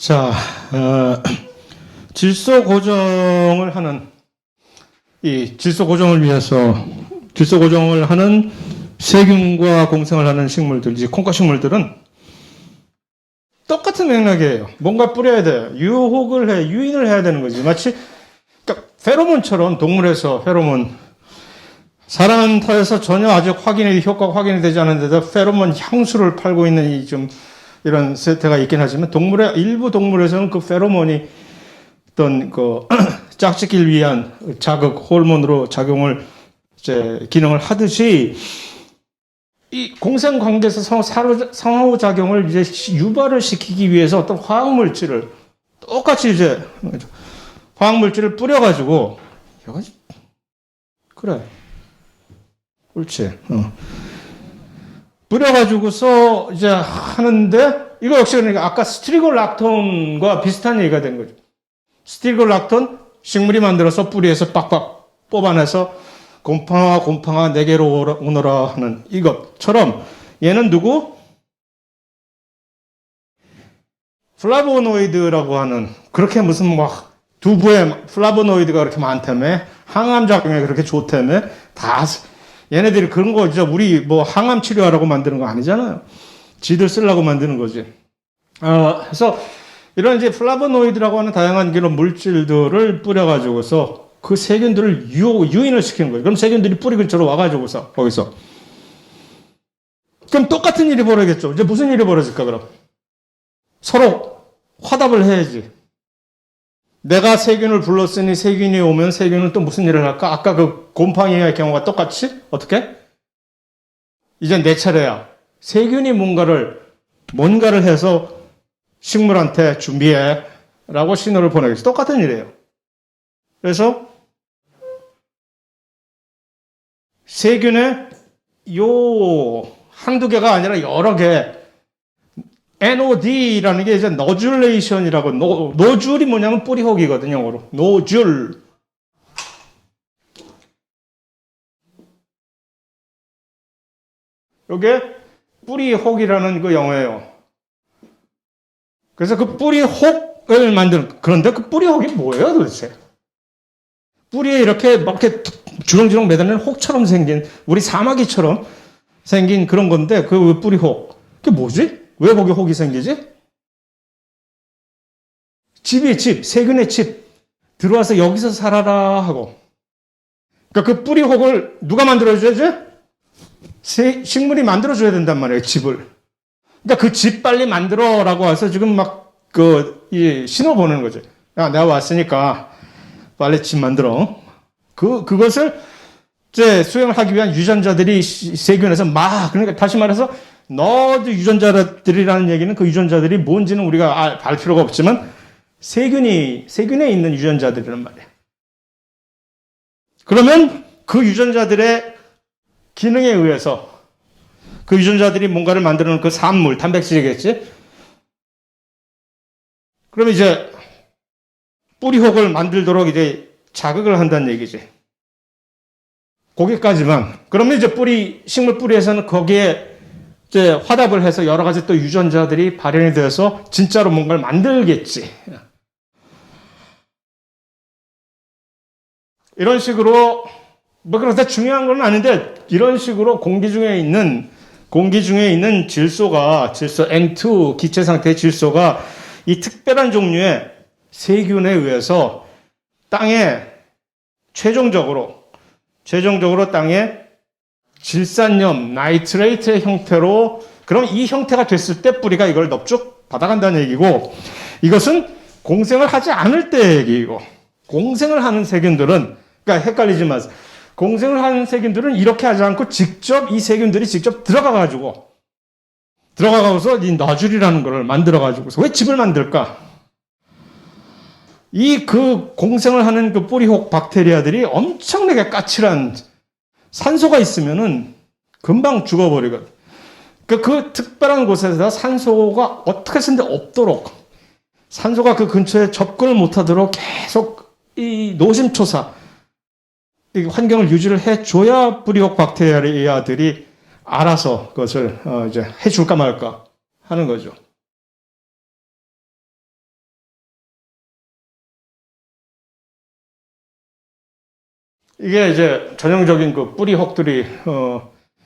자, 질소 고정을 하는, 이 질소 고정을 위해서, 질소 고정을 하는 세균과 공생을 하는 식물들, 이제 콩과 식물들은 똑같은 맥락이에요. 뭔가 뿌려야 돼. 유인을 해야 되는 거지. 마치, 그러니까 페로몬처럼 동물에서 페로몬, 사람 털에서 전혀 아직 효과가 확인이 되지 않은데도 페로몬 향수를 팔고 있는 이런 세태가 있긴 하지만 일부 동물에서는 그 페로몬이 어떤 짝짓기를 위한 자극, 호르몬으로 작용을, 기능을 하듯이 이 공생 관계에서 상호작용을 유발을 시키기 위해서 어떤 화학물질을 똑같이 화학물질을 뿌려가지고, 그래. 옳지. 뿌려가지고서 하는데, 이거 역시 그러니까 아까 스트리골락톤과 비슷한 얘기가 된 거죠. 스트리골락톤, 식물이 만들어서 뿌리에서 빡빡 뽑아내서 곰팡아 내게로 오너라 하는 이것처럼, 얘는 누구? 플라보노이드라고 하는, 그렇게 무슨 두부에 플라보노이드가 그렇게 많다며, 항암작용에 그렇게 좋다며, 얘네들이 그런 거 우리 항암 치료하라고 만드는 거 아니잖아요. 지들 쓰려고 만드는 거지. 그래서 이런 플라보노이드라고 하는 다양한 이런 물질들을 뿌려가지고서 그 세균들을 유인을 시키는 거예요. 그럼 세균들이 뿌리 근처로 와가지고서 거기서. 그럼 똑같은 일이 벌어지겠죠. 이제 무슨 일이 벌어질까 그럼? 서로 화답을 해야지. 내가 세균을 불렀으니 세균이 오면 세균은 또 무슨 일을 할까? 아까 그 곰팡이의 경우가 똑같이? 어떻게? 이제 내 차례야. 세균이 뭔가를 해서 식물한테 준비해. 라고 신호를 보내겠어. 똑같은 일이에요. 그래서 세균의 한두 개가 아니라 여러 개, NOD라는 게 너줄레이션이라고, 노줄이 뭐냐면 뿌리혹이거든요, 영어로. 노줄. 요게 뿌리혹이라는 그 영어예요. 그래서 그 뿌리혹을 그런데 그 뿌리혹이 뭐예요, 도대체? 뿌리에 이렇게 주렁주렁 매달리는 혹처럼 생긴, 우리 사마귀처럼 생긴 그런 건데, 그 뿌리혹. 그게 뭐지? 왜 거기 혹이 생기지? 세균의 집. 들어와서 여기서 살아라 하고. 그러니까 그 뿌리 혹을 누가 만들어줘야지? 식물이 만들어줘야 된단 말이에요, 집을. 그러니까 그 집 빨리 만들어라고 해서 지금 신호 보내는 거죠. 야, 내가 왔으니까 빨리 집 만들어. 그것을 수행을 하기 위한 유전자들이 세균에서 그러니까 다시 말해서 너드 유전자들이라는 얘기는 그 유전자들이 뭔지는 우리가 알 필요가 없지만 세균에 있는 유전자들이란 말이에요. 그러면 그 유전자들의 기능에 의해서 그 유전자들이 뭔가를 만드는 그 산물, 단백질이겠지? 그러면 뿌리혹을 만들도록 자극을 한다는 얘기지. 거기까지만. 그러면 식물 뿌리에서는 거기에 화답을 해서 여러 가지 또 유전자들이 발현이 되어서 진짜로 뭔가를 만들겠지. 이런 식으로, 그렇다 중요한 건 아닌데, 이런 식으로 공기 중에 있는 질소 N2, 기체 상태의 질소가 이 특별한 종류의 세균에 의해서 땅에 최종적으로 땅에 질산염, 나이트레이트의 형태로, 그럼 이 형태가 됐을 때 뿌리가 이걸 넙죽 받아간다는 얘기고, 이것은 공생을 하지 않을 때의 얘기고, 공생을 하는 세균들은, 그러니까 헷갈리지 마세요. 공생을 하는 세균들은 이렇게 하지 않고 이 세균들이 직접 들어가서 이 너줄이라는 걸 만들어가지고서, 왜 집을 만들까? 공생을 하는 그 뿌리혹 박테리아들이 엄청나게 까칠한, 산소가 있으면은 금방 죽어버리거든. 그 특별한 곳에서 산소가 어떻게 해서든 없도록, 산소가 그 근처에 접근을 못하도록 계속 이 노심초사, 이 환경을 유지를 해줘야 뿌리혹 박테리아들이 알아서 그것을 해줄까 말까 하는 거죠. 이게 이제 전형적인 그 뿌리 혹들이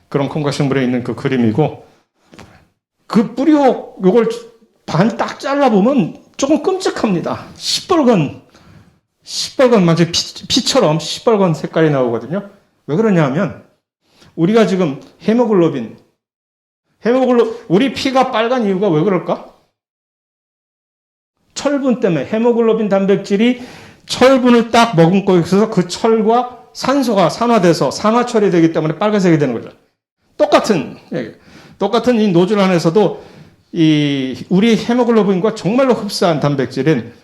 그런 콩과 식물에 있는 그 그림이고, 그 뿌리 혹 요걸 반 딱 잘라보면 조금 끔찍합니다. 시뻘건 마치 피처럼 시뻘건 색깔이 나오거든요. 왜 그러냐면 우리가 지금 우리 피가 빨간 이유가 왜 그럴까? 철분 때문에. 헤모글로빈 단백질이 철분을 딱 머금고 있어서 그 철과 산소가 산화돼서 산화 처리되기 때문에 빨간색이 되는 거죠. 똑같은 이 노즐 안에서도 우리 헤모글로빈과 정말로 흡사한 단백질인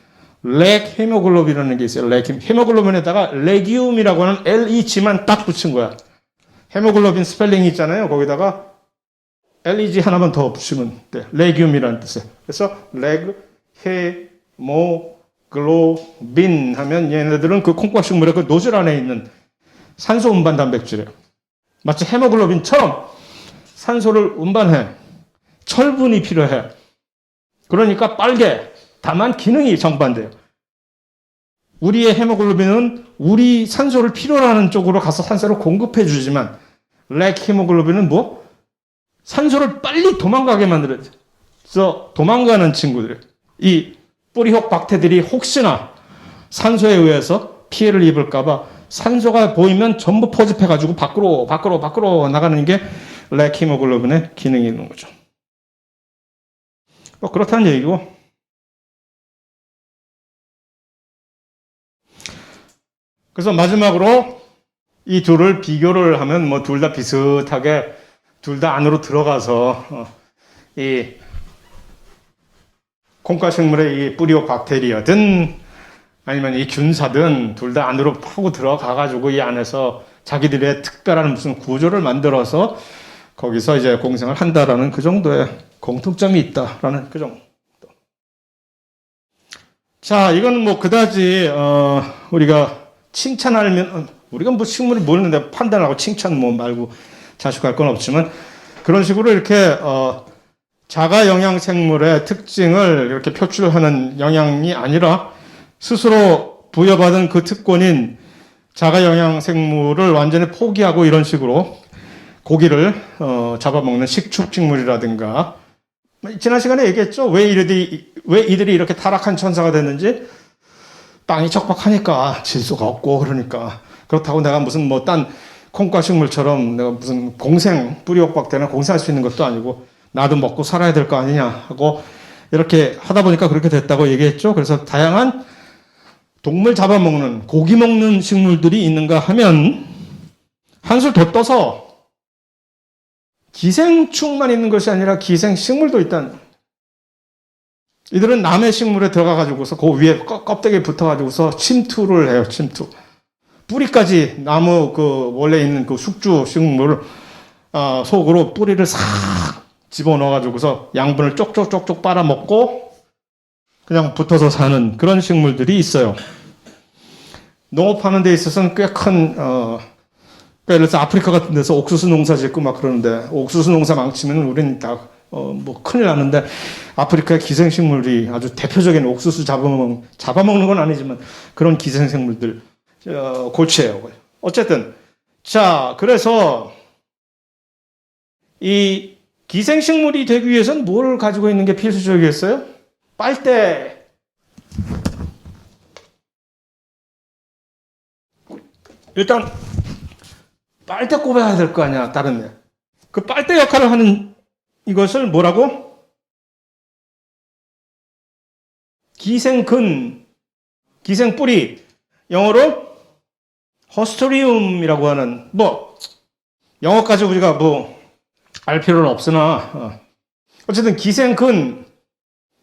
렉 헤모글로빈이라는 게 있어요. 헤모글로빈에다가 레기움이라고 하는 LEG만 딱 붙인 거야. 헤모글로빈 스펠링이 있잖아요. 거기다가 LEG 하나만 더 붙이면 돼. 레기움이라는 뜻이에요. 그래서 헤모글로빈 하면 얘네들은 그 콩과 식물의 그 노즐 안에 있는 산소 운반 단백질이에요. 마치 헤모글로빈처럼 산소를 운반해. 철분이 필요해. 그러니까 빨개. 다만 기능이 정반대예요. 우리의 헤모글로빈은 우리 산소를 필요로 하는 쪽으로 가서 산소를 공급해 주지만 렉 헤모글로빈은 뭐? 산소를 빨리 도망가게 만들어요. 그래서 도망가는 친구들. 이 뿌리혹 박테들이 혹시나 산소에 의해서 피해를 입을까봐 산소가 보이면 전부 포집해가지고 밖으로 나가는 게 렉 헤모글로빈의 기능이 있는 거죠. 그렇다는 얘기고. 그래서 마지막으로 이 둘을 비교를 하면 뭐 둘 다 비슷하게 둘 다 안으로 들어가서 이 콩과 식물의 이 뿌리옥 박테리아든 아니면 이 균사든 둘 다 안으로 파고 들어가가지고 이 안에서 자기들의 특별한 무슨 구조를 만들어서 거기서 이제 공생을 한다라는 그 정도의 공통점이 있다라는 그 정도. 자, 이거는 뭐 그다지 우리가 칭찬하면 우리가 뭐 식물을 모르는데 판단하고 칭찬 뭐 말고 자식할 건 없지만 그런 식으로 이렇게 자가 영양 생물의 특징을 이렇게 표출하는 영양이 아니라 스스로 부여받은 그 특권인 자가 영양 생물을 완전히 포기하고 이런 식으로 고기를 잡아먹는 식축식물이라든가 지난 시간에 얘기했죠. 왜 이들이 이렇게 타락한 천사가 됐는지 땅이 척박하니까 질소가 없고 그러니까 그렇다고 내가 무슨 뭐 딴 콩과 식물처럼 내가 무슨 뿌리옥박대나 공생할 수 있는 것도 아니고 나도 먹고 살아야 될 거 아니냐 하고 이렇게 하다 보니까 그렇게 됐다고 얘기했죠. 그래서 다양한 동물 잡아먹는 고기 먹는 식물들이 있는가 하면 한술 더 떠서 기생충만 있는 것이 아니라 기생식물도 있다는. 이들은 남의 식물에 들어가가지고서 그 위에 껍데기에 붙어가지고서 침투를 해요. 침투. 뿌리까지 나무 원래 있는 그 숙주 식물 속으로 뿌리를 싹 집어넣어가지고서 양분을 쪽쪽쪽쪽 빨아먹고 그냥 붙어서 사는 그런 식물들이 있어요. 농업하는 데 있어서는 꽤 큰 예를 들어서 아프리카 같은 데서 옥수수 농사 짓고 막 그러는데 옥수수 농사 망치면 우리는 다 뭐 큰일 나는데 아프리카의 기생식물이 아주 대표적인 옥수수 잡아먹는 건 아니지만 그런 기생생물들 골치예요. 어쨌든 자 그래서 이 기생식물이 되기 위해서는 뭘 가지고 있는 게 필수적이겠어요? 빨대. 일단 빨대 꼽아야 될 거 아니야, 다른 애. 그 빨대 역할을 하는 이것을 뭐라고? 기생근, 기생뿌리. 영어로 허스토리움이라고 하는, 뭐, 영어까지 우리가 뭐, 알 필요는 없으나, 어쨌든 기생근,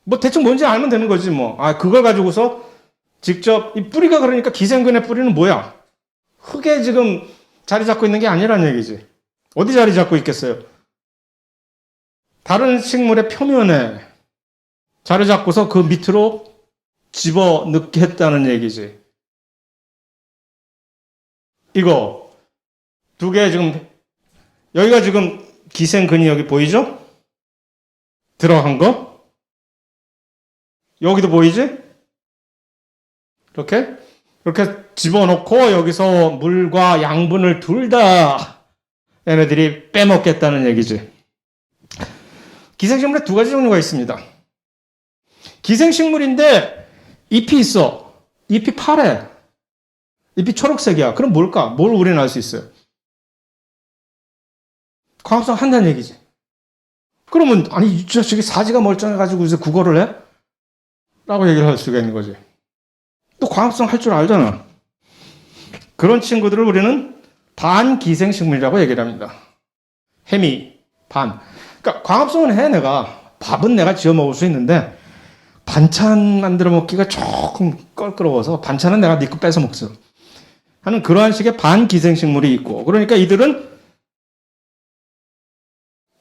뭐 대충 뭔지 알면 되는 거지, 뭐. 그걸 가지고서 직접, 이 뿌리가 그러니까 기생근의 뿌리는 뭐야? 흙에 지금 자리 잡고 있는 게 아니란 얘기지. 어디 자리 잡고 있겠어요? 다른 식물의 표면에 자리 잡고서 그 밑으로 집어넣게 했다는 얘기지. 이거 두 개 지금 여기가 지금 기생근이 여기 보이죠? 들어간 거. 여기도 보이지? 이렇게 이렇게 집어넣고 여기서 물과 양분을 둘 다 얘네들이 빼먹겠다는 얘기지. 기생식물에 두 가지 종류가 있습니다. 기생식물인데 잎이 있어. 잎이 파래. 잎이 초록색이야. 그럼 뭘까? 뭘 우리는 알 수 있어요? 광합성 한다는 얘기지. 그러면 아니 이 자식이 사지가 멀쩡해가지고 이제 국어를 해? 라고 얘기를 할 수가 있는 거지. 또 광합성 할 줄 알잖아. 그런 친구들을 우리는 반기생식물이라고 얘기를 합니다. 해미, 반. 그러니까 광합성은 해, 내가. 밥은 내가 지어 먹을 수 있는데 반찬 만들어 먹기가 조금 껄끄러워서 반찬은 내가 네 거 뺏어 먹어 하는 그러한 식의 반기생식물이 있고, 그러니까 이들은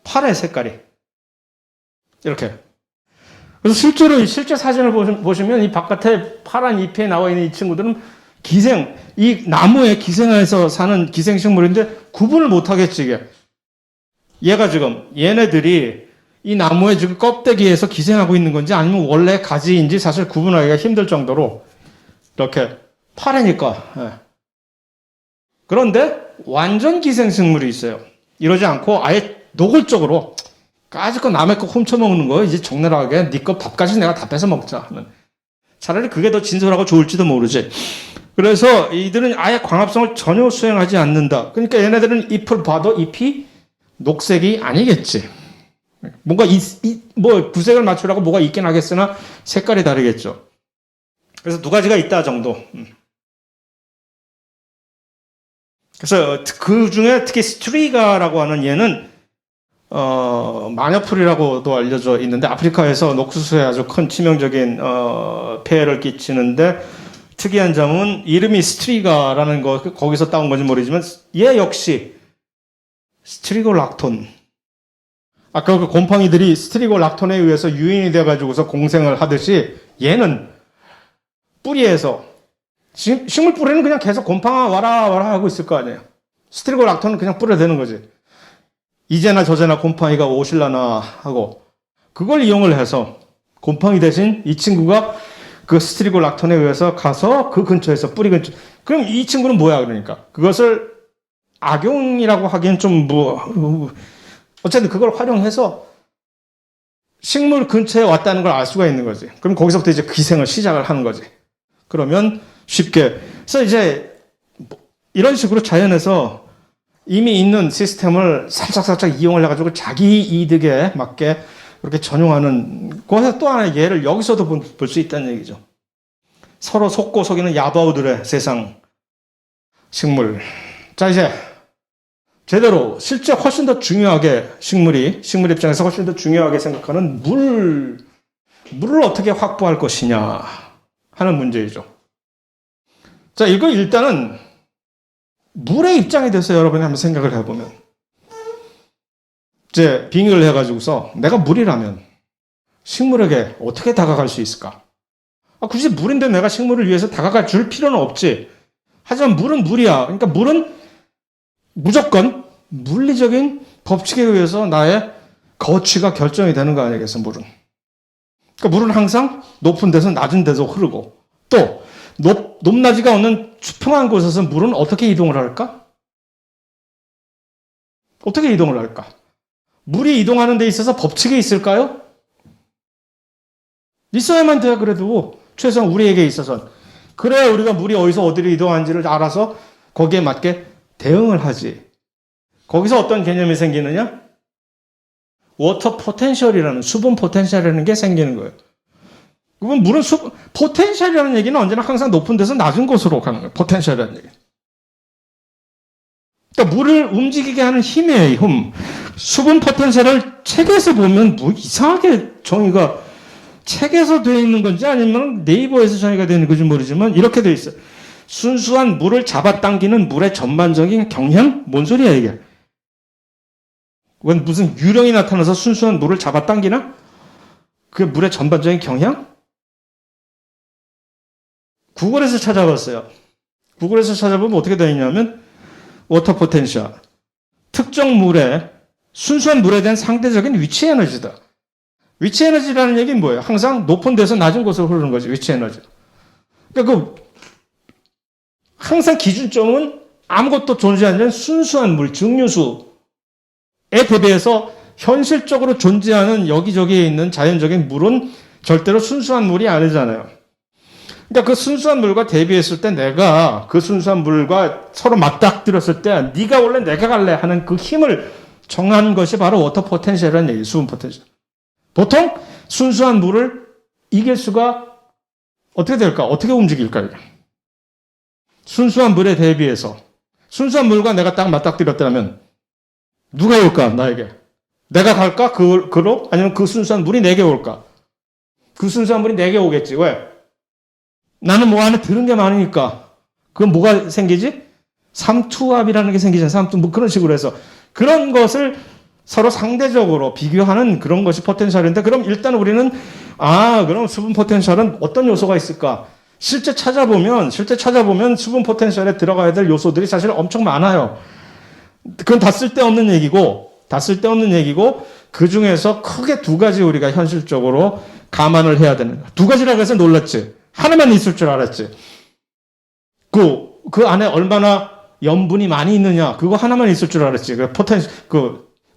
파래 색깔이 이렇게. 그래서 실제로 실제 사진을 보시면 이 바깥에 파란 잎에 나와 있는 이 친구들은 이 나무의 기생에서 사는 기생식물인데 구분을 못 하겠지, 이게. 얘가 지금 얘네들이 이 나무의 지금 껍데기에서 기생하고 있는 건지 아니면 원래 가지인지 사실 구분하기가 힘들 정도로 이렇게 파래니까. 예. 그런데 완전 기생식물이 있어요. 이러지 않고 아예 노골적으로 까짓 남의 거 훔쳐먹는 거 이제 적나라하게 네 거 밥까지 내가 다 뺏어 먹자. 차라리 그게 더 진솔하고 좋을지도 모르지. 그래서 이들은 아예 광합성을 전혀 수행하지 않는다. 그러니까 얘네들은 잎을 봐도 잎이 녹색이 아니겠지. 뭔가 뭐 구색을 맞추라고 뭐가 있긴 하겠으나 색깔이 다르겠죠. 그래서 두 가지가 있다 정도. 그래서 그 중에 특히 스트리가라고 하는 얘는 마녀풀이라고도 알려져 있는데 아프리카에서 녹수수에 아주 큰 치명적인 폐해를 끼치는데 특이한 점은 이름이 스트리가라는 거 거기서 따온 건지 모르지만 얘 역시 스트리고락톤, 아까 그 곰팡이들이 스트리고락톤에 의해서 유인이 돼가지고서 공생을 하듯이 얘는 뿌리에서 식물 뿌리는 그냥 계속 곰팡아 와라 하고 있을 거 아니에요. 스트리고락톤은 그냥 뿌려대는 거지. 이제나 저제나 곰팡이가 오실라나 하고 그걸 이용을 해서 곰팡이 대신 이 친구가 그 스트리고락톤에 의해서 가서 그 근처에서 뿌리 근처. 그럼 이 친구는 뭐야 그러니까 그것을 악용이라고 하기엔 좀 어쨌든 그걸 활용해서 식물 근처에 왔다는 걸 알 수가 있는 거지. 그럼 거기서부터 이제 기생을 시작을 하는 거지. 그러면 쉽게. 그래서 이제 이런 식으로 자연에서 이미 있는 시스템을 살짝 이용을 해가지고 자기 이득에 맞게 이렇게 전용하는, 거기서 또 하나의 예를 여기서도 볼 수 있다는 얘기죠. 서로 속고 속이는 야바우들의 세상 식물. 자, 이제 제대로 실제 훨씬 더 중요하게 식물 입장에서 훨씬 더 중요하게 생각하는 물을 어떻게 확보할 것이냐 하는 문제이죠. 자, 이거 일단은 물의 입장에 대해서 여러분이 한번 생각을 해보면, 이제 빙의를 해가지고서 내가 물이라면 식물에게 어떻게 다가갈 수 있을까? 굳이 물인데 내가 식물을 위해서 다가갈 줄 필요는 없지. 하지만 물은 물이야. 그러니까 물은 무조건 물리적인 법칙에 의해서 나의 거취가 결정이 되는 거 아니겠어, 물은. 그러니까 물은 항상 높은 데서 낮은 데서 흐르고, 또 높낮이가 없는 수평한 곳에서 물은 어떻게 이동을 할까? 어떻게 이동을 할까? 물이 이동하는 데 있어서 법칙이 있을까요? 있어야만 돼, 그래도. 최소한 우리에게 있어서는. 그래야 우리가 물이 어디로 이동하는지를 알아서 거기에 맞게 대응을 하지. 거기서 어떤 개념이 생기느냐? 워터 포텐셜이라는, 수분 포텐셜이라는 게 생기는 거예요. 그러면 물은 포텐셜이라는 얘기는 언제나 항상 높은 데서 낮은 곳으로 가는 거예요. 포텐셜이라는 얘기. 그러니까 물을 움직이게 하는 힘이에요, 힘. 수분 포텐셜을 책에서 보면 뭐 이상하게 정의가 책에서 되어 있는 건지 아니면 네이버에서 정의가 되어 있는 건지 모르지만 이렇게 되어 있어요. 순수한 물을 잡아당기는 물의 전반적인 경향? 뭔 소리야 이게? 무슨 유령이 나타나서 순수한 물을 잡아당기나? 그게 물의 전반적인 경향? 구글에서 찾아봤어요. 구글에서 찾아보면 어떻게 되어 있냐면 워터 포텐셜, 특정 물의 순수한 물에 대한 상대적인 위치 에너지다. 위치 에너지라는 얘기는 뭐예요? 항상 높은 데서 낮은 곳으로 흐르는 거지, 위치 에너지. 그러니까 항상 기준점은 아무것도 존재하지 않는 순수한 물, 증류수에 대비해서 현실적으로 존재하는 여기저기에 있는 자연적인 물은 절대로 순수한 물이 아니잖아요. 그러니까 그 순수한 물과 대비했을 때 내가 그 순수한 물과 서로 맞닥뜨렸을 때 네가 원래 내가 갈래 하는 그 힘을 정한 것이 바로 워터 포텐셜이라는 얘기예요. 수분 포텐셜. 보통 순수한 물을 이길 수가 어떻게 될까? 어떻게 움직일까요? 순수한 물에 대비해서 순수한 물과 내가 딱 맞닥뜨렸다면 누가 올까? 나에게. 내가 갈까? 그로? 아니면 그 순수한 물이 내게 올까? 그 순수한 물이 내게 오겠지. 왜? 나는 뭐 안에 들은 게 많으니까. 그럼 뭐가 생기지? 삼투압이라는 게 생기잖아요. 삼투, 뭐 그런 식으로 해서. 그런 것을 서로 상대적으로 비교하는 그런 것이 포텐셜인데, 그럼 일단 우리는, 그럼 수분 포텐셜은 어떤 요소가 있을까? 실제 찾아보면 수분 포텐셜에 들어가야 될 요소들이 사실 엄청 많아요. 그건 다 쓸데없는 얘기고, 그 중에서 크게 두 가지 우리가 현실적으로 감안을 해야 되는 거야. 두 가지라고 해서 놀랐지. 하나만 있을 줄 알았지. 그 안에 얼마나 염분이 많이 있느냐, 그거 하나만 있을 줄 알았지.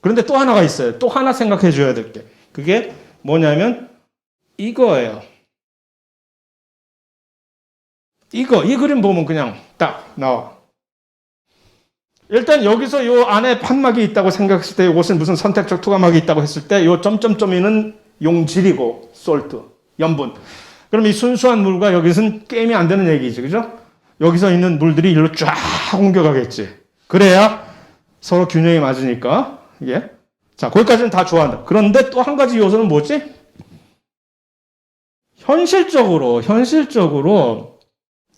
그런데 또 하나가 있어요. 또 하나 생각해 줘야 될 게. 그게 뭐냐면, 이거예요. 이 그림 보면 그냥 딱 나와. 일단 여기서 요 안에 판막이 있다고 생각했을 때 이것은 무슨 선택적 투과막이 있다고 했을 때 요 점점점이는 용질이고, 솔트, 염분. 그럼 이 순수한 물과 여기서는 게임이 안 되는 얘기지, 그죠? 여기서 있는 물들이 일로 쫙 옮겨가겠지. 그래야 서로 균형이 맞으니까, 이게. 자, 거기까지는 다 좋아한다. 그런데 또 한 가지 요소는 뭐지? 현실적으로,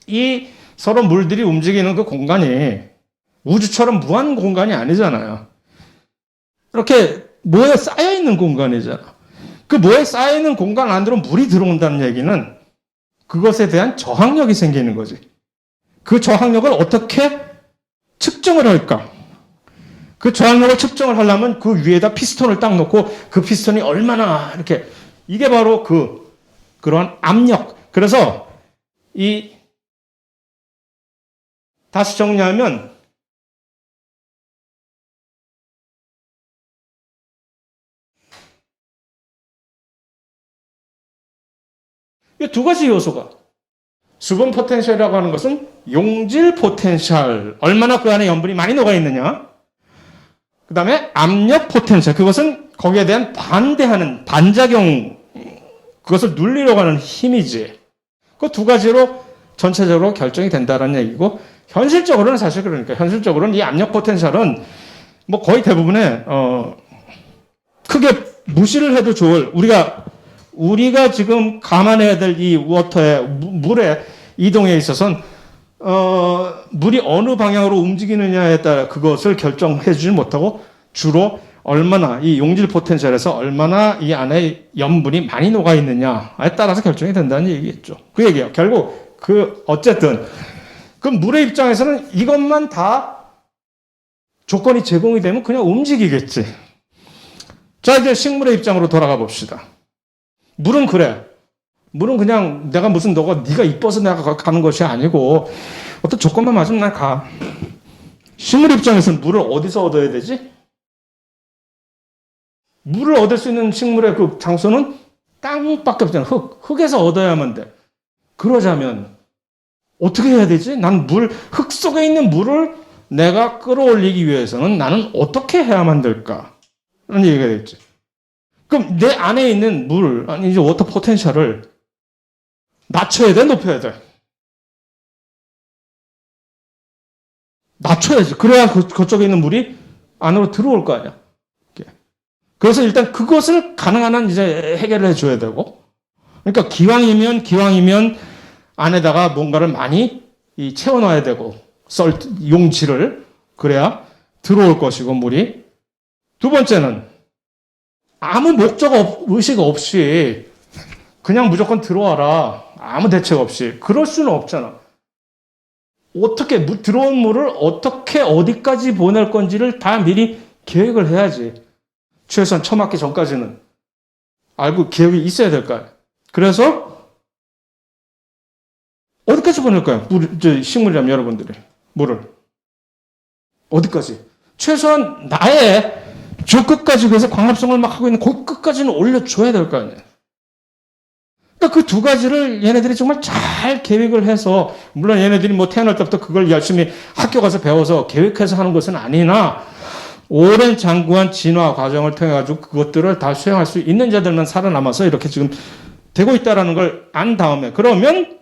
이 서로 물들이 움직이는 그 공간이 우주처럼 무한 공간이 아니잖아요. 이렇게 모여 쌓여있는 공간이잖아. 그 모여 쌓여있는 공간 안으로 물이 들어온다는 얘기는 그것에 대한 저항력이 생기는 거지. 그 저항력을 어떻게 측정을 할까? 그 저항력을 측정을 하려면 그 위에다 피스톤을 딱 놓고 그 피스톤이 얼마나 이렇게, 이게 바로 그런 압력. 그래서 다시 정리하면 이 두 가지 요소가, 수분 포텐셜이라고 하는 것은 용질 포텐셜, 얼마나 그 안에 염분이 많이 녹아 있느냐. 그 다음에 압력 포텐셜, 그것은 거기에 대한 반대하는 반작용, 그것을 눌리려고 하는 힘이지. 그 두 가지로 전체적으로 결정이 된다는 얘기고, 현실적으로는 사실 그러니까 현실적으로는 이 압력 포텐셜은 뭐 거의 대부분의 크게 무시를 해도 좋을, 우리가 지금 감안해야 될 이 워터의 물의 이동에 있어서는 물이 어느 방향으로 움직이느냐에 따라 그것을 결정해 주지 못하고 주로 얼마나 이 용질 포텐셜에서 얼마나 이 안에 염분이 많이 녹아 있느냐에 따라서 결정이 된다는 얘기겠죠. 그 얘기예요. 결국 어쨌든 그 물의 입장에서는 이것만 다 조건이 제공이 되면 그냥 움직이겠지. 자, 이제 식물의 입장으로 돌아가 봅시다. 물은 그래. 물은 그냥 네가 이뻐서 내가 가는 것이 아니고 어떤 조건만 맞으면 난 가. 식물 입장에서는 물을 어디서 얻어야 되지? 물을 얻을 수 있는 식물의 그 장소는 땅밖에 없잖아. 흙에서 얻어야만 돼. 그러자면 어떻게 해야 되지? 흙 속에 있는 물을 내가 끌어올리기 위해서는 나는 어떻게 해야만 될까? 라는 얘기가 됐지. 그럼 내 안에 있는 이제 워터 포텐셜을 낮춰야 돼, 높여야 돼? 낮춰야지. 그래야 그쪽에 있는 물이 안으로 들어올 거 아니야. 그래서 일단 그것을 가능한 한 이제 해결을 해줘야 되고. 그러니까 기왕이면 안에다가 뭔가를 많이 채워놔야 되고, 용질을. 그래야 들어올 것이고, 물이. 두 번째는 아무 의식 없이 그냥 무조건 들어와라. 아무 대책 없이. 그럴 수는 없잖아. 어떻게, 들어온 물을 어떻게 어디까지 보낼 건지를 다 미리 계획을 해야지. 최소한 처맞기 전까지는. 알고 계획이 있어야 될까요? 그래서 어디까지 어디까지 보낼 거야? 식물이라면 여러분들이. 물을. 어디까지? 최소한 나의 저 끝까지 그래서 광합성을 막 하고 있는 그 끝까지는 올려줘야 될 거 아니에요. 그러니까 그 두 가지를 얘네들이 정말 잘 계획을 해서, 물론 얘네들이 뭐 태어날 때부터 그걸 열심히 학교 가서 배워서 계획해서 하는 것은 아니나, 오랜 장구한 진화 과정을 통해 가지고 그것들을 다 수행할 수 있는 자들만 살아남아서 이렇게 지금 되고 있다라는 걸 안 다음에, 그러면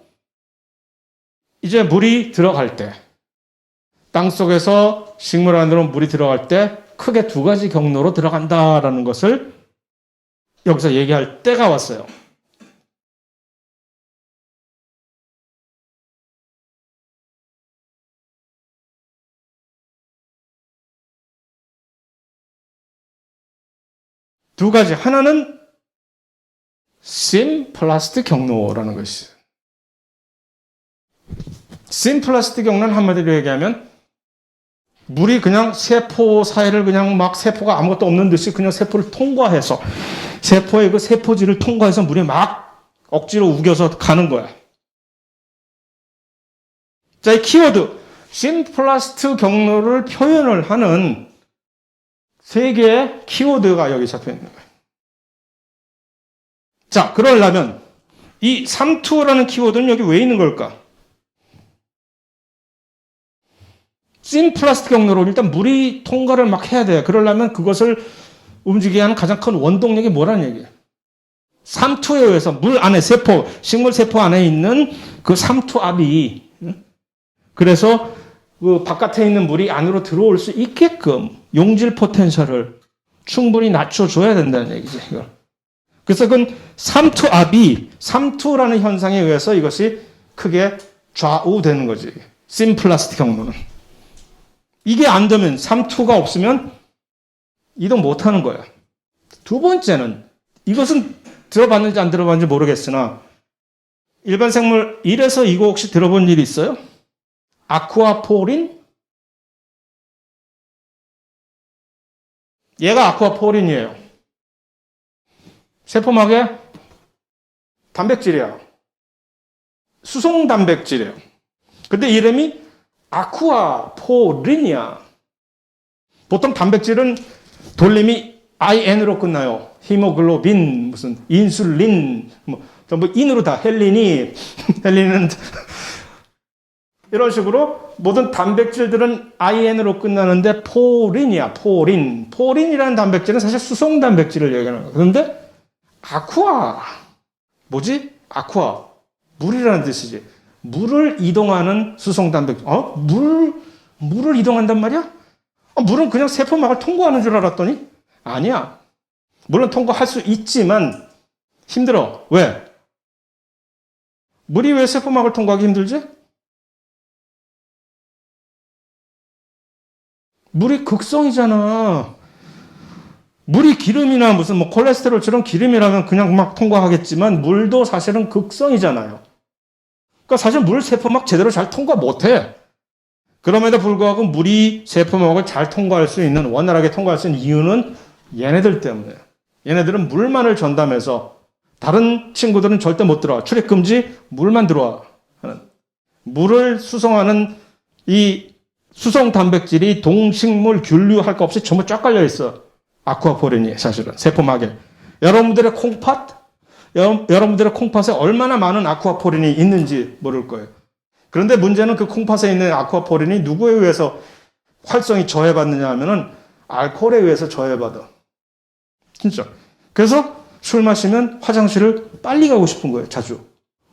이제 물이 들어갈 때, 땅속에서 식물 안으로 물이 들어갈 때 크게 두 가지 경로로 들어간다라는 것을 여기서 얘기할 때가 왔어요. 두 가지. 하나는 심플라스트 경로라는 것이에요. 심플라스트 경로는 한마디로 얘기하면 물이 그냥 세포 사이를 그냥 막 세포가 아무것도 없는 듯이 그냥 세포를 통과해서 세포의 그 세포질을 통과해서 물이 막 억지로 우겨서 가는 거야. 자, 이 키워드 심플라스트 경로를 표현을 하는 세 개의 키워드가 여기 잡혀 있는 거예요. 자, 그러려면 이 삼투어라는 키워드는 여기 왜 있는 걸까? 심플라스트 경로로 일단 물이 통과를 막 해야 돼. 그러려면 그것을 움직이게 하는 가장 큰 원동력이 뭐라는 얘기예요? 삼투에 의해서 물 안에 세포, 식물 세포 안에 있는 그 삼투압이, 그래서 그 바깥에 있는 물이 안으로 들어올 수 있게끔 용질 포텐셜을 충분히 낮춰줘야 된다는 얘기죠. 이걸. 그래서 그 삼투압이, 삼투라는 현상에 의해서 이것이 크게 좌우되는 거지. 심플라스트 경로는. 이게 안 되면, 삼투가 없으면 이동 못 하는 거야. 두 번째는, 이것은 들어봤는지 안 들어봤는지 모르겠으나, 일반 생물 1에서 2고 혹시 들어본 일이 있어요? 아쿠아포린? 얘가 아쿠아포린이에요. 세포막의 단백질이야. 수송 단백질이에요. 근데 이름이 아쿠아포린이야. 보통 단백질은 돌림이 IN으로 끝나요. 히모글로빈, 무슨 인슐린, 뭐 전부 인으로 다 헬린이, 헬린은 이런 식으로 모든 단백질들은 IN으로 끝나는데 포린이야, 포린. 포린이라는 단백질은 사실 수송 단백질을 얘기하는 거야. 그런데 아쿠아, 뭐지? 아쿠아, 물이라는 뜻이지. 물을 이동하는 수송 단백질. 물을 이동한단 말이야? 물은 그냥 세포막을 통과하는 줄 알았더니 아니야. 물론 통과할 수 있지만 힘들어. 왜? 물이 왜 세포막을 통과하기 힘들지? 물이 극성이잖아. 물이 기름이나 무슨 뭐 콜레스테롤처럼 기름이라면 그냥 막 통과하겠지만 물도 사실은 극성이잖아요. 그러니까 사실 물 세포막 제대로 잘 통과 못해. 그럼에도 불구하고 물이 세포막을 잘 통과할 수 있는, 원활하게 통과할 수 있는 이유는 얘네들 때문에. 얘네들은 물만을 전담해서 다른 친구들은 절대 못 들어와. 출입금지, 물만 들어와. 물을 수송하는 이 수송 단백질이 동식물, 균류 할 거 없이 전부 쫙 깔려 있어. 아쿠아포린이 사실은 세포막에. 여러분들의 콩팥에 얼마나 많은 아쿠아포린이 있는지 모를 거예요. 그런데 문제는 그 콩팥에 있는 아쿠아포린이 누구에 의해서 활성이 저해받느냐 하면은 알코올에 의해서 저해받아. 진짜. 그래서 술 마시면 화장실을 빨리 가고 싶은 거예요, 자주.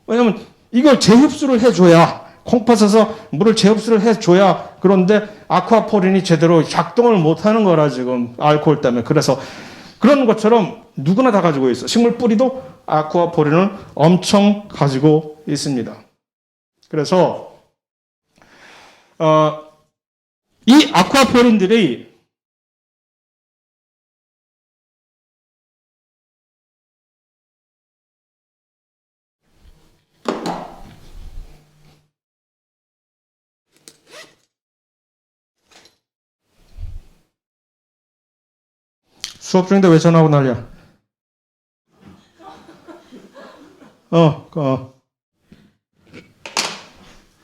왜냐면 이걸 재흡수를 해줘야, 콩팥에서 물을 재흡수를 해줘야, 그런데 아쿠아포린이 제대로 작동을 못하는 거라 지금 알코올 때문에. 그래서 그런 것처럼 누구나 다 가지고 있어. 식물 뿌리도 아쿠아포린을 엄청 가지고 있습니다. 그래서 이 아쿠아포린들이 수업 중인데 왜 전화하고 난리야?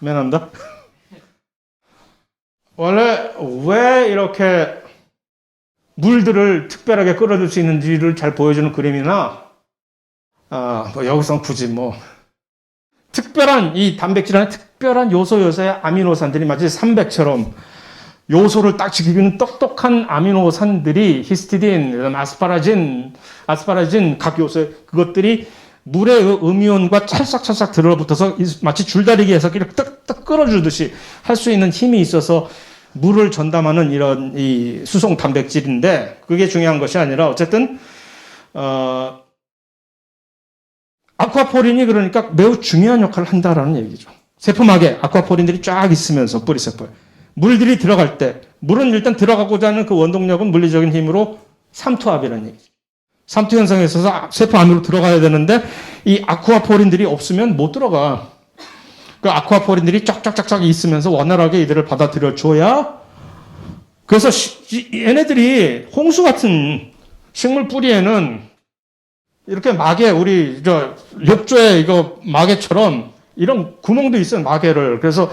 미안합니다. 원래 왜 이렇게 물들을 특별하게 끌어줄 수 있는지를 잘 보여주는 그림이나, 뭐 여기서 굳이 뭐, 특별한, 이 단백질 안에 특별한 요소의 아미노산들이 마치 삼백처럼 요소를 딱 지키는 똑똑한 아미노산들이 히스티딘, 아스파라진 각 요소, 그것들이 물의 음이온과 찰싹찰싹 들어붙어서 마치 줄다리기에서 이렇게 딱 끌어주듯이 할 수 있는 힘이 있어서 물을 전담하는 이런 이 수송 단백질인데, 그게 중요한 것이 아니라 어쨌든 아쿠아포린이 그러니까 매우 중요한 역할을 한다라는 얘기죠. 세포막에 아쿠아포린들이 쫙 있으면서 뿌리세포에 물들이 들어갈 때, 물은 일단 들어가고자 하는 그 원동력은 물리적인 힘으로 삼투압이라는 얘기죠. 삼투 현상에 있어서 세포 안으로 들어가야 되는데 이 아쿠아포린들이 없으면 못 들어가. 그 아쿠아포린들이 쫙쫙쫙쫙 있으면서 원활하게 이들을 받아들여 줘야, 그래서 얘네들이 홍수 같은 식물 뿌리에는 이렇게 마개, 우리 욕조에 이거 마개처럼 이런 구멍도 있어요, 마개를. 그래서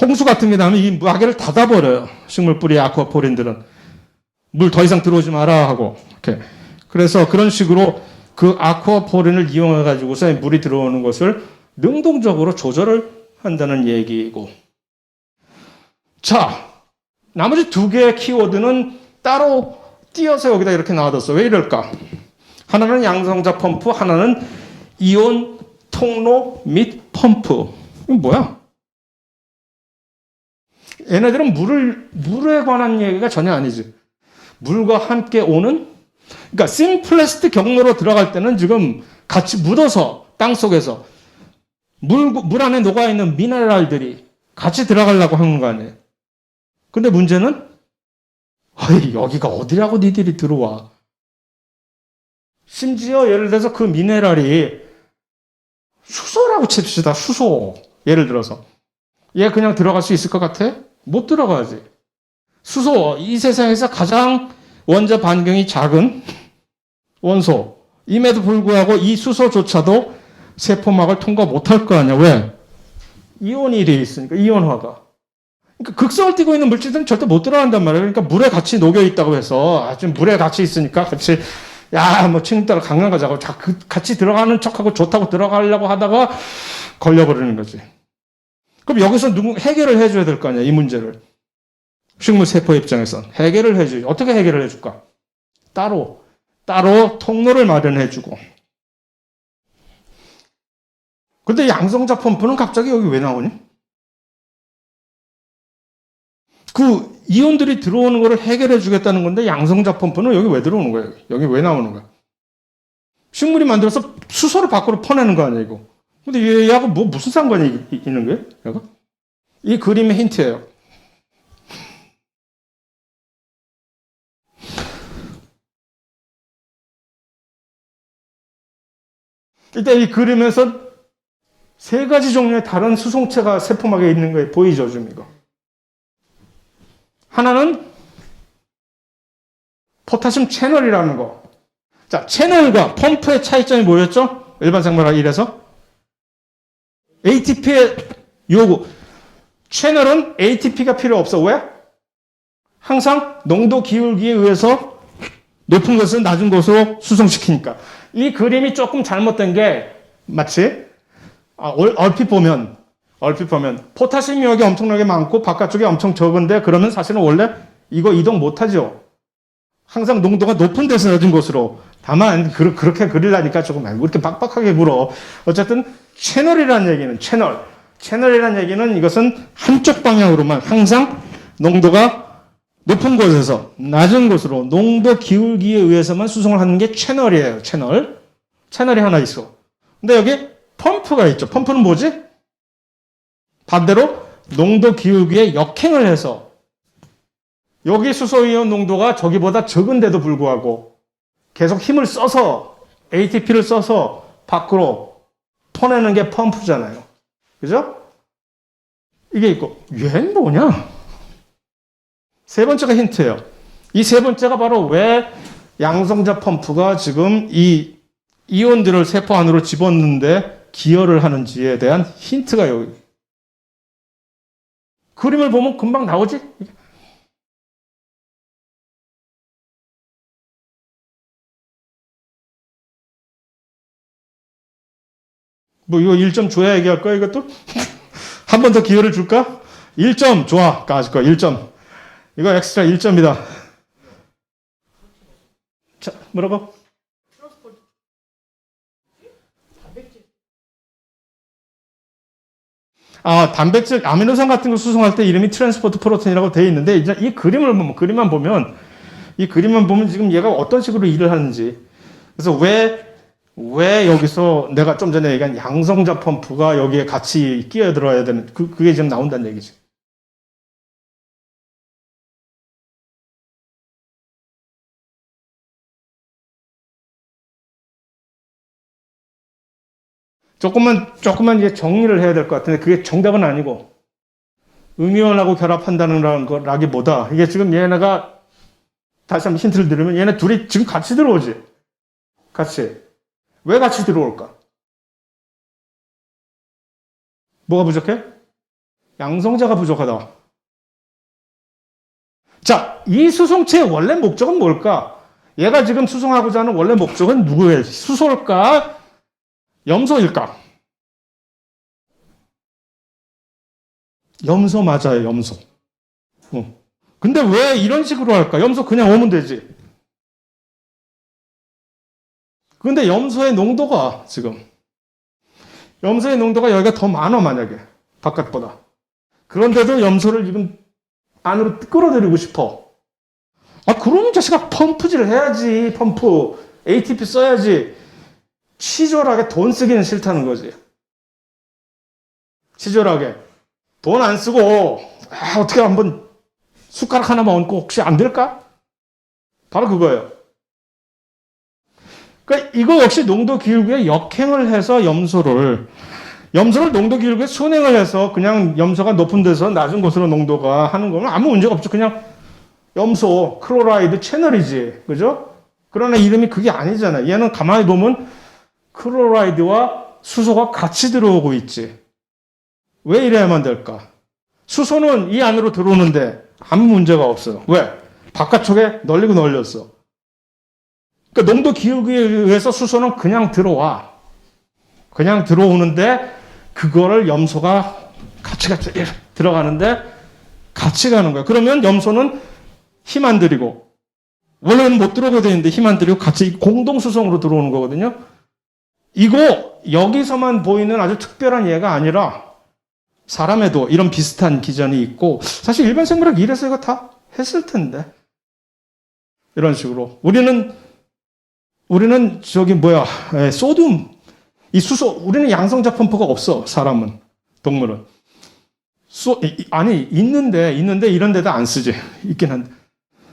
홍수 같은 게 나면 이 마개를 닫아버려요, 식물 뿌리의 아쿠아포린들은. 물 더 이상 들어오지 마라 하고. 이렇게. 그래서 그런 식으로 그 아쿠아포린을 이용해 가지고서 물이 들어오는 것을 능동적으로 조절을 한다는 얘기고. 자, 나머지 두 개의 키워드는 따로 띄어서 여기다 이렇게 놔뒀어. 왜 이럴까? 하나는 양성자 펌프, 하나는 이온 통로 및 펌프. 이건 뭐야? 얘네들은 물에 관한 얘기가 전혀 아니지. 물과 함께 오는, 그러니까 심플레스트 경로로 들어갈 때는 지금 같이 묻어서 땅 속에서 물 안에 녹아있는 미네랄들이 같이 들어가려고 하는 거 아니에요. 근데 문제는, 여기가 어디라고 니들이 들어와. 심지어 예를 들어서 그 미네랄이 수소라고 칩시다. 수소. 예를 들어서. 얘 그냥 들어갈 수 있을 것 같아? 못 들어가지. 수소, 이 세상에서 가장 원자 반경이 작은 원소. 임에도 불구하고 이 수소조차도 세포막을 통과 못할 거 아니야. 왜? 이온이 돼 있으니까, 이온화가. 그러니까 극성을 띠고 있는 물질들은 절대 못 들어간단 말이에요. 그러니까 물에 같이 녹여 있다고 해서, 좀 물에 같이 있으니까 같이, 뭐 친구 따라 강남 가자고 같이 들어가는 척하고 좋다고 들어가려고 하다가 걸려버리는 거지. 그럼 여기서 해결을 해줘야 될 거 아니야, 이 문제를. 식물 세포 입장에선 해결을 해줘야지. 어떻게 해결을 해줄까? 따로 통로를 마련해주고. 근데 양성자 펌프는 갑자기 여기 왜 나오니? 그 이온들이 들어오는 거를 해결해 주겠다는 건데 양성자 펌프는 여기 왜 들어오는 거예요? 여기 왜 나오는 거야? 식물이 만들어서 수소를 밖으로 퍼내는 거 아니야, 이거? 근데 얘하고 무슨 상관이 있는 거예요? 얘가? 이 그림의 힌트예요. 일단 이 그림에서 세 가지 종류의 다른 수송체가 세포막에 있는 거에 보이죠, 좀 이거. 하나는 포타슘 채널이라는 거. 자, 채널과 펌프의 차이점이 뭐였죠? 일반 생물학 1에서 ATP의 요구. 채널은 ATP가 필요 없어. 왜? 항상 농도 기울기에 의해서 높은 것은 낮은 곳으로 수송시키니까. 이 그림이 조금 잘못된 게 마치 얼핏 보면 포타슘이 여기 엄청나게 많고 바깥쪽에 엄청 적은데, 그러면 사실은 원래 이거 이동 못하죠. 항상 농도가 높은 데서 낮은 곳으로. 다만 그렇게 그리려니까 조금 이렇게 빡빡하게 굴어. 어쨌든 채널이라는 얘기는 채널이라는 얘기는 이것은 한쪽 방향으로만 항상 농도가 높은 곳에서 낮은 곳으로 농도 기울기에 의해서만 수송을 하는 게 채널이에요. 채널이 하나 있어. 근데 여기 펌프가 있죠. 펌프는 뭐지? 반대로 농도 기울기에 역행을 해서 여기 수소이온 농도가 저기보다 적은데도 불구하고 계속 힘을 써서 ATP를 써서 밖으로 퍼내는 게 펌프잖아요. 그죠? 이게 있고, 얘는 뭐냐? 세 번째가 힌트예요. 이 세 번째가 바로 왜 양성자 펌프가 지금 이 이온들을 세포 안으로 집어넣는데 기여를 하는지에 대한 힌트가 여기. 그림을 보면 금방 나오지? 뭐 이거 1점 줘야 얘기할 거야 이것도? 한 번 더 기회를 줄까? 1점 좋아. 까짓 거 1점. 이거 엑스트라 1점이다. 자, 뭐라고? 아, 단백질, 아미노산 같은 거 수송할 때 이름이 트랜스포트 프로틴이라고 되어 있는데, 이제 이 그림을 보면, 이 그림만 보면 지금 얘가 어떤 식으로 일을 하는지. 그래서 왜 여기서 내가 좀 전에 얘기한 양성자 펌프가 여기에 같이 끼어들어야 되는, 그게 지금 나온다는 얘기지. 조금만 이제 정리를 해야 될 것 같은데, 그게 정답은 아니고, 음이온하고 결합한다는 거라기보다, 이게 지금 얘네가, 다시 한번 힌트를 드리면, 얘네 둘이 지금 같이 들어오지? 같이. 왜 같이 들어올까? 뭐가 부족해? 양성자가 부족하다. 자, 이 수송체의 원래 목적은 뭘까? 얘가 지금 수송하고자 하는 원래 목적은 누구예요? 수소일까? 염소일까? 염소 맞아요, 염소. 근데 왜 이런 식으로 할까? 염소 그냥 오면 되지. 근데 염소의 농도가 여기가 더 많아, 만약에. 바깥보다. 그런데도 염소를 지금 안으로 끌어들이고 싶어. 아, 그러면 자식아 펌프질을 해야지, 펌프. ATP 써야지. 치졸하게 돈 쓰기는 싫다는 거지. 치졸하게. 돈 안 쓰고, 어떻게 한번 숟가락 하나만 얹고 혹시 안 될까? 바로 그거예요. 그러니까 이거 역시 농도 기울기에 역행을 해서 염소를 농도 기울기에 순행을 해서 그냥 염소가 높은 데서 낮은 곳으로 농도가 하는 거면 아무 문제가 없죠. 그냥 염소, 클로라이드 채널이지. 그죠? 그러나 이름이 그게 아니잖아. 얘는 가만히 보면 클로라이드와 수소가 같이 들어오고 있지. 왜 이래야만 될까? 수소는 이 안으로 들어오는데 아무 문제가 없어. 왜? 바깥쪽에 널리고 널렸어. 그러니까 농도 기울기에 의해서 수소는 그냥 들어와. 그냥 들어오는데 그거를 염소가 같이 들어가는데 같이 가는 거야. 그러면 염소는 힘 안 들이고 원래는 못 들어오게 되는데 힘 안 들이고 같이 공동 수송으로 들어오는 거거든요. 이거 여기서만 보이는 아주 특별한 예가 아니라 사람에도 이런 비슷한 기전이 있고 사실 일반 생물학 이래서 이거 다 했을 텐데 이런 식으로 우리는 소듐 이 수소 우리는 양성자 펌프가 없어. 사람은 동물은 있는데 이런 데다 안 쓰지. 있긴 한데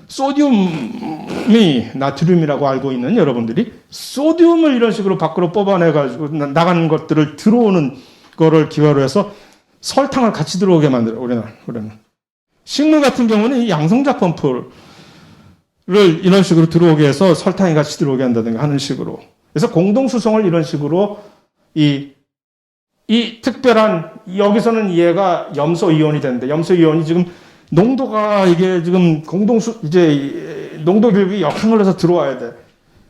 소듐이 나트륨이라고 알고 있는 여러분들이 소듐을 이런 식으로 밖으로 뽑아내가지고 나가는 것들을 들어오는 거를 기화로 해서 설탕을 같이 들어오게 만들어. 우리는 식물 같은 경우는 이 양성자 펌프를 이런 식으로 들어오게 해서 설탕이 같이 들어오게 한다든가 하는 식으로. 그래서 공동수송을 이런 식으로 이 특별한 여기서는 얘가 염소 이온이 되는데 염소 이온이 지금 농도가 이게 지금 이제 농도 기울기 역행을 해서 들어와야 돼.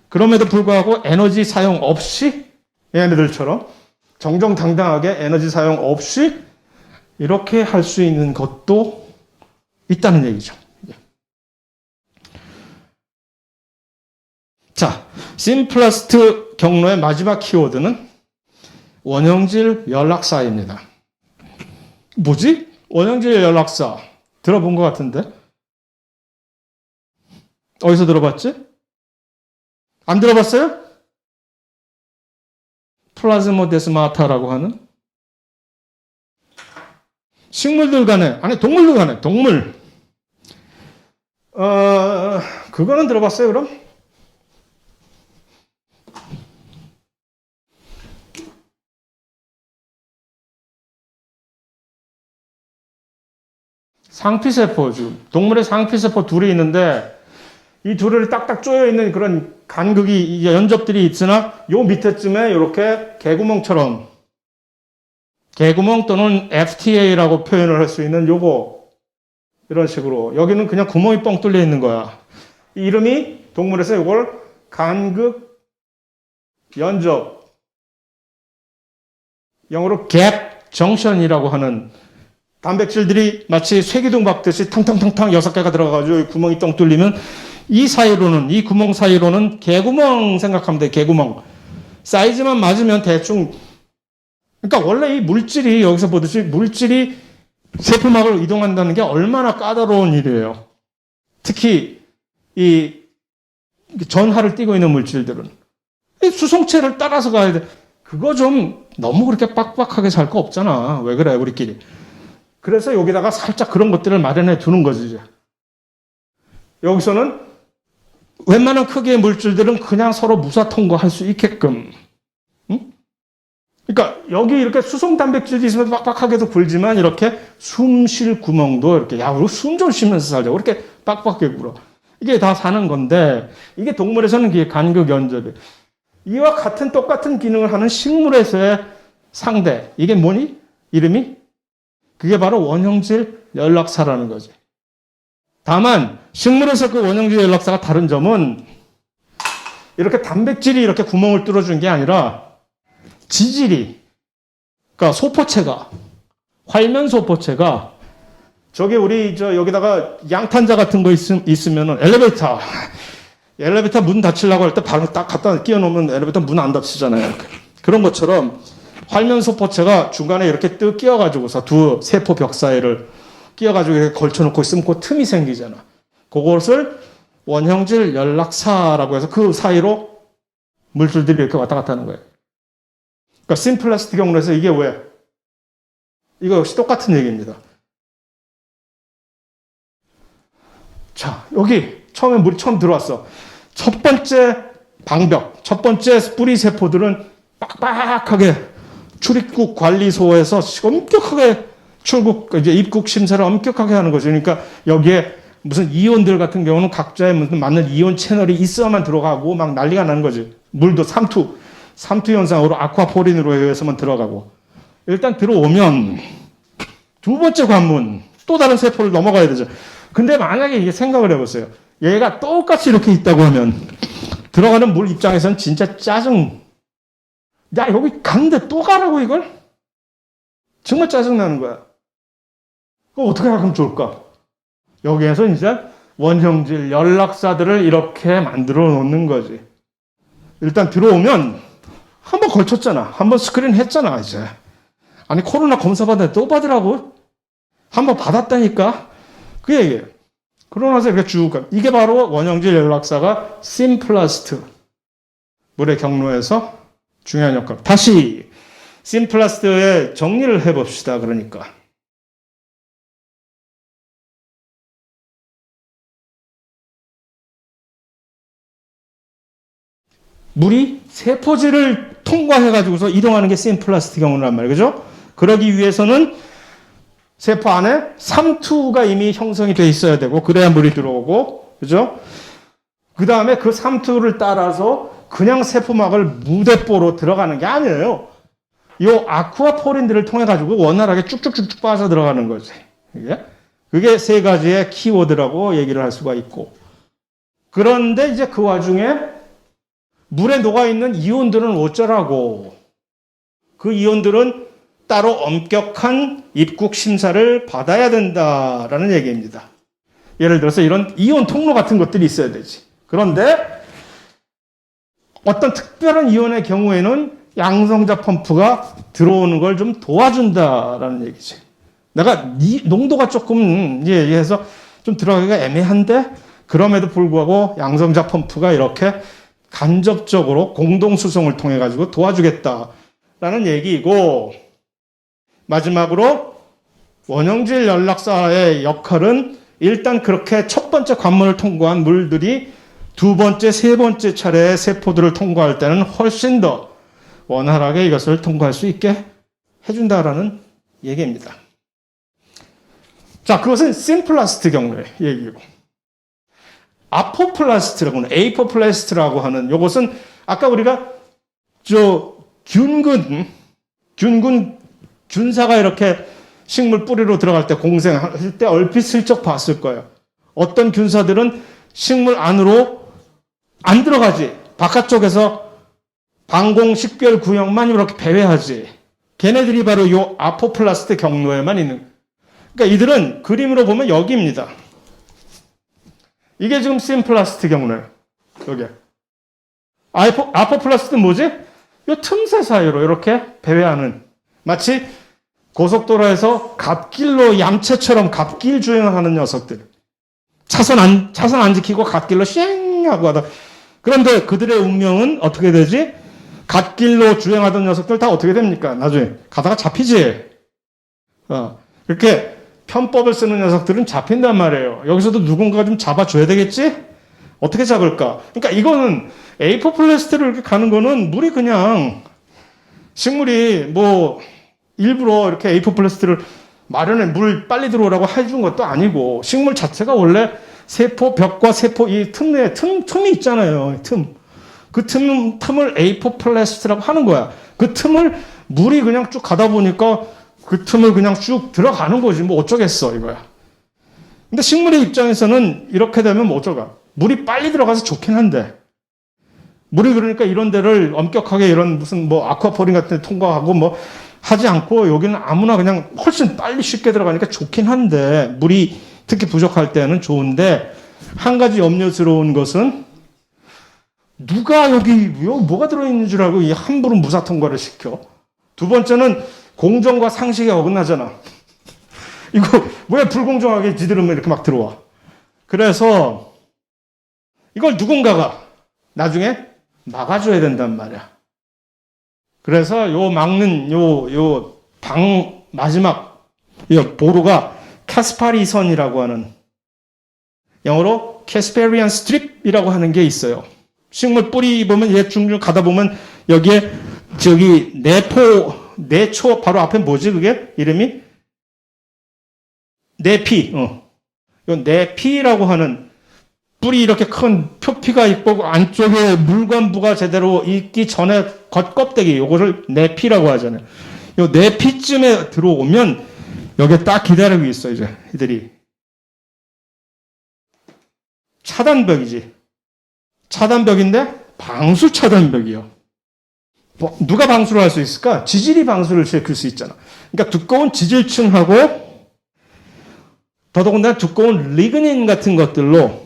그럼에도 불구하고 에너지 사용 없이 얘네들처럼 정정당당하게 에너지 사용 없이 이렇게 할 수 있는 것도 있다는 얘기죠. 자, 심플러스트 경로의 마지막 키워드는 원형질 연락사입니다. 뭐지? 원형질 연락사. 들어본 것 같은데? 어디서 들어봤지? 안 들어봤어요? 플라즈모데스마타라고 하는? 식물들 간에, 동물들 간에, 동물. 그거는 들어봤어요, 그럼? 상피세포, 지금. 동물의 상피세포 둘이 있는데, 이 둘을 딱딱 쪼여있는 그런 간극이, 연접들이 있으나, 요 밑에쯤에 이렇게 개구멍처럼 개구멍 또는 FTA라고 표현을 할 수 있는 요거 이런 식으로 여기는 그냥 구멍이 뻥 뚫려 있는 거야. 이 이름이 동물에서 이걸 간극 연접 영어로 갭 정션이라고 하는 단백질들이 마치 쇠기둥 박듯이 탕탕탕탕 6개가 들어가가지고 구멍이 뻥 뚫리면 이 사이로는 이 구멍 사이로는 개구멍 생각하면 돼. 개구멍 사이즈만 맞으면 대충 그러니까 원래 이 물질이 여기서 보듯이 물질이 세포막을 이동한다는 게 얼마나 까다로운 일이에요. 특히 이 전하를 띠고 있는 물질들은 이 수송체를 따라서 가야 돼. 그거 좀 너무 그렇게 빡빡하게 살 거 없잖아. 왜 그래 우리끼리. 그래서 여기다가 살짝 그런 것들을 마련해 두는 거지. 이제. 여기서는 웬만한 크기의 물질들은 그냥 서로 무사 통과할 수 있게끔. 응? 그러니까 여기 이렇게 수송 단백질이 있으면 빡빡하게도 굴지만 이렇게 숨 쉴 구멍도 이렇게 야 우리 숨 좀 쉬면서 살자고 이렇게 빡빡하게 굴어. 이게 다 사는 건데 이게 동물에서는 이게 간극 연접이에요. 이와 같은 똑같은 기능을 하는 식물에서의 상대 이게 뭐니? 이름이? 그게 바로 원형질 연락사라는 거지. 다만 식물에서 그 원형질 연락사가 다른 점은 이렇게 단백질이 이렇게 구멍을 뚫어준 게 아니라 지질이 그러니까 소포체가 활면 소포체가 저기 우리 저 여기다가 양탄자 같은 거 있으면은 엘리베이터 문 닫히려고 할 때 바로 딱 갖다 끼워 놓으면 엘리베이터 문 안 닫히잖아요. 그런 것처럼 활면 소포체가 중간에 이렇게 뜩 끼어가지고서 두 세포 벽 사이를 끼어가지고 이렇게 걸쳐놓고 있으면 그 틈이 생기잖아. 그것을 원형질 연락사라고 해서 그 사이로 물질들이 이렇게 왔다 갔다 하는 거예요. 그러니까 심플라스트 경로에서 이게 왜? 이거 역시 똑같은 얘기입니다. 자, 여기 처음에 물이 처음 들어왔어. 첫 번째 방벽, 첫 번째 뿌리 세포들은 빡빡하게 출입국 관리소에서 엄격하게 이제 입국 심사를 엄격하게 하는 거죠. 그러니까 여기에 무슨 이온들 같은 경우는 각자의 무슨 맞는 이온 채널이 있어야만 들어가고 막 난리가 나는 거지. 물도 삼투 현상으로 아쿠아포린으로 의해서만 들어가고. 일단 들어오면 두 번째 관문, 또 다른 세포를 넘어가야 되죠. 근데 만약에 이게 생각을 해보세요. 얘가 똑같이 이렇게 있다고 하면 들어가는 물 입장에서는 진짜 짜증. 야, 여기 갔는데 또 가라고 이걸? 정말 짜증나는 거야. 그럼 어떻게 하면 좋을까? 여기에서 이제 원형질 연락사들을 이렇게 만들어 놓는 거지. 일단 들어오면 한번 걸쳤잖아. 한번 스크린 했잖아, 이제. 아니, 코로나 검사 받았는데 또 받으라고? 한번 받았다니까? 그 얘기예요. 그러고 나서 이렇게 쭉 가. 이게 바로 원형질 연락사가 심플라스트. 물의 경로에서 중요한 역할. 다시 심플라스트의 정리를 해봅시다. 그러니까. 물이 세포질을 통과해가지고서 이동하는 게 심플라스트 경로란 말이에요. 그죠? 그러기 위해서는 세포 안에 삼투가 이미 형성이 돼 있어야 되고, 그래야 물이 들어오고, 그죠? 그 다음에 그 삼투를 따라서 그냥 세포막을 무대뽀로 들어가는 게 아니에요. 요 아쿠아포린들을 통해가지고 원활하게 쭉쭉쭉쭉 빠져 들어가는 거지. 그게 세 가지의 키워드라고 얘기를 할 수가 있고. 그런데 이제 그 와중에 물에 녹아있는 이온들은 어쩌라고. 그 이온들은 따로 엄격한 입국 심사를 받아야 된다라는 얘기입니다. 예를 들어서 이런 이온 통로 같은 것들이 있어야 되지. 그런데 어떤 특별한 이온의 경우에는 양성자 펌프가 들어오는 걸 좀 도와준다라는 얘기지. 내가 농도가 조금 해서 좀 들어가기가 애매한데 그럼에도 불구하고 양성자 펌프가 이렇게 간접적으로 공동 수송을 통해 가지고 도와주겠다라는 얘기이고, 마지막으로 원형질 연락사의 역할은 일단 그렇게 첫 번째 관문을 통과한 물들이 두 번째, 세 번째 차례의 세포들을 통과할 때는 훨씬 더 원활하게 이것을 통과할 수 있게 해준다라는 얘기입니다. 자, 그것은 심플라스트 경로의 얘기고, 아포플라스트라고 하는, 에이포플라스트라고 하는 요것은 아까 우리가 균군 균사가 이렇게 식물 뿌리로 들어갈 때 공생할 때 얼핏 슬쩍 봤을 거예요. 어떤 균사들은 식물 안으로 안 들어가지. 바깥쪽에서 방공 식별 구역만 이렇게 배회하지. 걔네들이 바로 요 아포플라스트 경로에만 있는. 그러니까 이들은 그림으로 보면 여기입니다. 이게 지금 심플라스트 경로예요. 여기. 아포플라스트는 뭐지? 요 틈새 사이로 이렇게 배회하는. 마치 고속도로에서 갓길로 얌체처럼 갓길 주행을 하는 녀석들. 차선 안 지키고 갓길로 쉥 하고 하다. 그런데 그들의 운명은 어떻게 되지? 갓길로 주행하던 녀석들 다 어떻게 됩니까? 나중에 가다가 잡히지. 이렇게 편법을 쓰는 녀석들은 잡힌단 말이에요. 여기서도 누군가가 좀 잡아줘야 되겠지? 어떻게 잡을까? 그러니까 이거는 에이포플라스트를 이렇게 가는 거는 물이 그냥 식물이 뭐 일부러 이렇게 에이포플라스트를 마련해 물 빨리 들어오라고 해준 것도 아니고 식물 자체가 원래 세포 벽과 세포 이 틈 내에 틈이 있잖아요. 그 틈을 에이포플라스트라고 하는 거야. 그 틈을 물이 그냥 쭉 가다 보니까 그 틈을 그냥 쭉 들어가는 거지. 뭐 어쩌겠어 이거야. 근데 식물의 입장에서는 이렇게 되면 뭐 어쩌가. 물이 빨리 들어가서 좋긴 한데 물이 그러니까 이런 데를 엄격하게 이런 무슨 뭐 아쿠아포린 같은 데 통과하고 뭐 하지 않고 여기는 아무나 그냥 훨씬 빨리 쉽게 들어가니까 좋긴 한데 물이 특히 부족할 때는 좋은데 한 가지 염려스러운 것은 누가 여기 뭐가 들어있는 줄 알고 이 함부로 무사 통과를 시켜. 두 번째는 공정과 상식에 어긋나잖아. 이거 왜 불공정하게 지들은 이렇게 막 들어와. 그래서 이걸 누군가가 나중에 막아줘야 된단 말이야. 그래서 요 막는 요 마지막 이 보루가 카스파리선이라고 하는 영어로 캐스페리안 스트립이라고 하는 게 있어요. 식물 뿌리 보면 얘 중중 가다 보면 여기에 저기 내초 바로 앞에 뭐지 그게 이름이 내피 요 내피라고 하는 뿌리 이렇게 큰 표피가 있고 안쪽에 물관부가 제대로 있기 전에 겉껍데기 요거를 내피라고 하잖아요. 요 내피쯤에 들어오면 여기에 딱 기다리고 있어 이제 이들이 차단벽이지. 차단벽인데 방수 차단벽이요. 뭐, 누가 방수를 할 수 있을까? 지질이 방수를 시킬 수 있잖아. 그러니까 두꺼운 지질층하고 더더군다나 두꺼운 리그닌 같은 것들로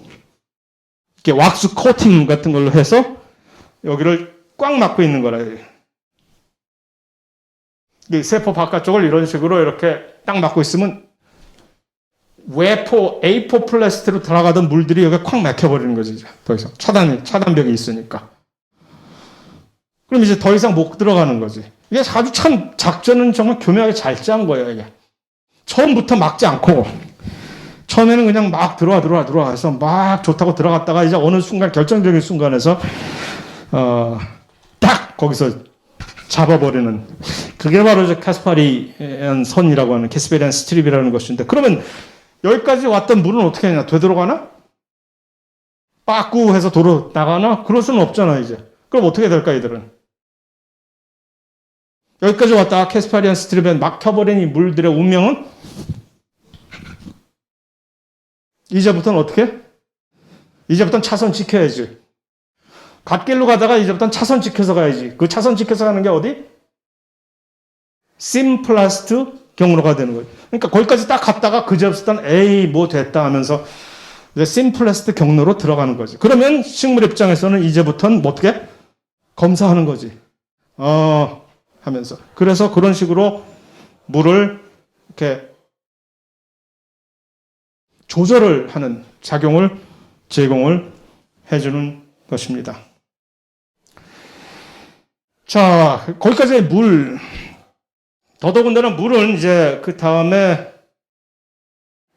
이렇게 왁스 코팅 같은 걸로 해서 여기를 꽉 막고 있는 거라. 이 세포 바깥쪽을 이런 식으로 이렇게 딱 막고 있으면 에이포플라스트로 들어가던 물들이 여기 콱 막혀버리는 거지. 이제. 더 이상 차단벽이 있으니까. 그럼 이제 더 이상 못 들어가는 거지. 이게 아주 참 작전은 정말 교묘하게 잘 짠 거예요. 이게 처음부터 막지 않고 처음에는 그냥 막 들어와 해서 막 좋다고 들어갔다가 이제 어느 순간 결정적인 순간에서 딱 거기서 잡아버리는 그게 바로 이제 카스파리안 선이라고 하는 캐스페리안 스트립이라는 것인데 그러면 여기까지 왔던 물은 어떻게 하냐? 되돌아가나? 빠꾸 해서 도로 나가나? 그럴 수는 없잖아 이제. 그럼 어떻게 될까 이들은? 여기까지 왔다가 캐스파리안 스트립에 막혀버린 이 물들의 운명은 이제부터는 어떻게? 이제부터는 차선 지켜야지. 갓길로 가다가 이제부터는 차선 지켜서 가야지. 그 차선 지켜서 가는 게 어디? 심플라스트 경로가 되는 거예요. 그러니까 거기까지 딱 갔다가 그제부터는 에이 뭐 됐다 하면서 이제 심플라스트 경로로 들어가는 거지. 그러면 식물 입장에서는 이제부터는 뭐 어떻게? 검사하는 거지. 하면서. 그래서 그런 식으로 물을 이렇게 조절을 하는 작용을 제공을 해주는 것입니다. 자, 거기까지 물. 더더군다나 물은 이제 그 다음에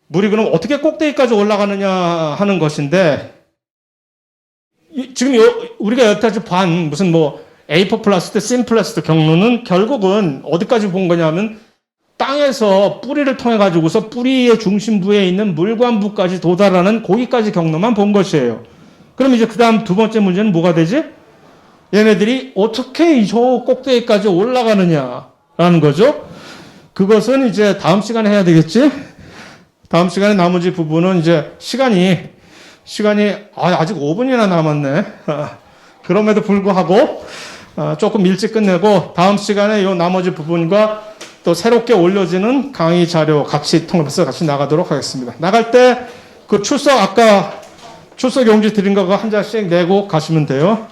물이 그럼 어떻게 꼭대기까지 올라가느냐 하는 것인데 지금 우리가 여태까지 본 무슨 뭐 에이포플라스트, 심플라스트 경로는 결국은 어디까지 본 거냐면 땅에서 뿌리를 통해 가지고서 뿌리의 중심부에 있는 물관부까지 도달하는 거기까지 경로만 본 것이에요. 그럼 이제 그 다음 두 번째 문제는 뭐가 되지? 얘네들이 어떻게 저 꼭대기까지 올라가느냐라는 거죠. 그것은 이제 다음 시간에 해야 되겠지? 다음 시간에 나머지 부분은 이제 시간이 아직 5분이나 남았네. 그럼에도 불구하고 조금 일찍 끝내고 다음 시간에 이 나머지 부분과 또 새롭게 올려지는 강의 자료 같이 통합해서 같이 나가도록 하겠습니다. 나갈 때 그 아까 출석 용지 드린 거 한 장씩 내고 가시면 돼요.